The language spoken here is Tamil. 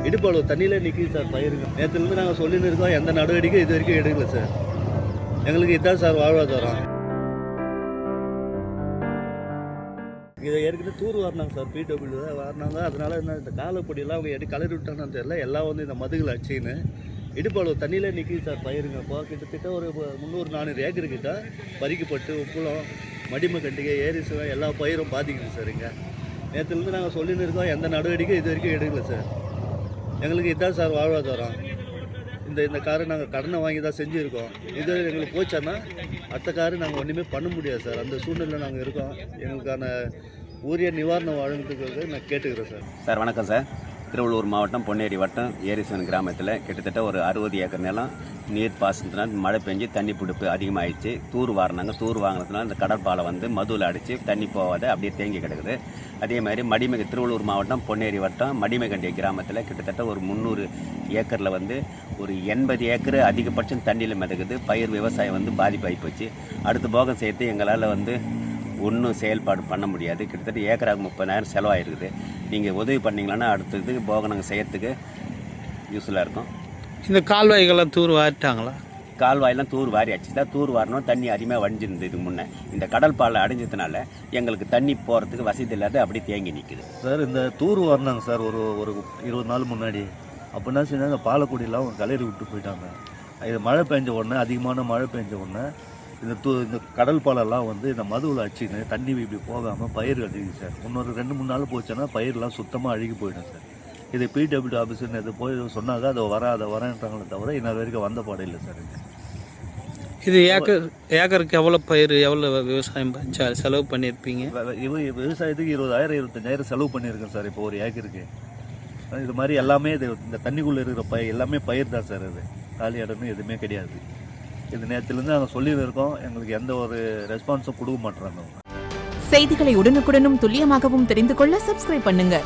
இடுப்பளவு தண்ணியிலே நிற்கிது சார் பயிருங்க. நேற்றுலேருந்து நாங்கள் சொல்லின்னு இருக்கோம், எந்த நடவடிக்கை இது வரைக்கும் எடுக்கல சார். எங்களுக்கு இதுதான் சார் வாழ்வாதாரம். இதை ஏற்கனவே தூர் வாரினாங்க சார், பிடபிள்யூ தான் வாரினாங்க. அதனால என்ன இந்த காலப்பொடியெல்லாம் அவங்க கலரி விட்டாங்கன்னு தெரியல, எல்லாம் வந்து இந்த மதுகளை அடிச்சின்னு இடுப்பளவு தண்ணியிலே நிற்கிது சார் பயிருங்க. இப்போ கிட்டத்தட்ட ஒரு 300-400 ஏக்கர் கிட்ட பறிக்கப்பட்டு உப்புளம், மடிமை கண்டிகை, ஏரிசுவம் எல்லா பயிரும் பாதிக்குது சார். இங்கே நேற்றுலேருந்து நாங்கள் சொல்லின்னு இருக்கோம், எந்த நடவடிக்கை இது வரைக்கும் எடுக்கல சார். எங்களுக்கு இதுதான் சார் வாழ்வாதாரம். இந்த காரை நாங்கள் கடனை வாங்கி தான் செஞ்சுருக்கோம். இது எங்களுக்கு போச்சான்னா அடுத்த காரு நாங்கள் ஒன்றுமே பண்ண முடியாது சார். அந்த சூழ்நிலை நாங்கள் இருக்கோம். எங்களுக்கான உரிய நிவாரணம் வழங்குறதுக்கு நான் கேட்டுக்கிறேன் சார். சார் வணக்கம் சார். திருவள்ளூர் மாவட்டம் பொன்னேரி வட்டம் ஏரிசன் கிராமத்தில் கிட்டத்தட்ட ஒரு 60 ஏக்கர் நிலம் நீர் பாசனத்தினால் மழை பெஞ்சு தண்ணி பிடிப்பு அதிகமாகிடுச்சு. தூர் வாரினாங்க. தூர் வாங்கினதுனால இந்த கடற்பாலை வந்து மதுவில் அடித்து தண்ணி போகாத அப்படியே தேங்கி கிடக்குது. அதே மாதிரி மடிமை திருவள்ளூர் மாவட்டம் பொன்னேரி வட்டம் மடிமைகண்டி கிராமத்தில் கிட்டத்தட்ட ஒரு 300 ஏக்கரில் வந்து ஒரு 80 ஏக்கர் அதிகபட்சம் தண்ணியில் மிதக்குது. பயிர் விவசாயம் வந்து பாதிப்பாகி போச்சு. அடுத்த போகம் சேர்த்து எங்களால் வந்து ஒன்றும் செயல்பாடு பண்ண முடியாது. கிட்டத்தட்ட ஏக்கராக 30,000 செலவாயிருக்குது. நீங்கள் உதவி பண்ணிங்களான்னா அடுத்ததுக்கு போக நாங்கள் செய்யறதுக்கு யூஸ்ஃபுல்லாக இருக்கும். இந்த கால்வாய்கள்லாம் தூர் வாரிட்டாங்களா? கால்வாயெல்லாம் தூர் வாரி அடிச்சு தான் தூர் வாரணும். தண்ணி அதிகமாக வடிஞ்சிருந்தது இதுக்கு முன்னே. இந்த கடல் பாலை அடைஞ்சதுனால எங்களுக்கு தண்ணி போகிறதுக்கு வசதி இல்லாத அப்படி தேங்கி நிற்குது சார். இந்த தூர் வாரினாங்க சார் ஒரு 20 நாள் முன்னாடி. அப்படின்னா செஞ்சால் இந்த பாலக்குடியெல்லாம் அவங்க கலரி விட்டு போயிட்டாங்க. இது மழை பெஞ்ச உடனே, அதிகமான மழை பெஞ்ச உடனே இந்த கடல் பாலெல்லாம் வந்து இந்த மதுவில் அடிச்சுன்னு தண்ணி இப்படி போகாமல் பயிர் அழிக்குது சார். இன்னொரு 2-3 நாள் போச்சுன்னா பயிரெலாம் சுத்தமாக அழுகி போயிடும் சார். இது பிடபிள்யூ ஆஃபீஸர்னு இது போய் சொன்னாங்க, அதை வரேன்றாங்களே தவிர இன்னொரு வரைக்கும் வந்த பாடம் இல்லை சார். இது ஏக்கருக்கு எவ்வளோ பயிர், எவ்வளோ விவசாயம் செலவு பண்ணியிருப்பீங்க? விவசாயத்துக்கு 20,000-25,000 செலவு பண்ணியிருக்கேன் சார். இப்போ ஒரு ஏக்கருக்கு இது மாதிரி எல்லாமே இந்த தண்ணிக்குள்ளே இருக்கிற பயிர் எல்லாமே பயிர் தான் சார். இது காலி இடமே எதுவுமே கிடையாது. இது நேரத்துலேருந்து நாங்கள் சொல்லியிருக்கோம், எங்களுக்கு எந்த ஒரு ரெஸ்பான்ஸும் கொடுக்க மாட்டேறாங்க. செய்திகளை உடனுக்குடனும் துல்லியமாகவும் தெரிந்து கொள்ள சப்ஸ்கிரைப் பண்ணுங்க.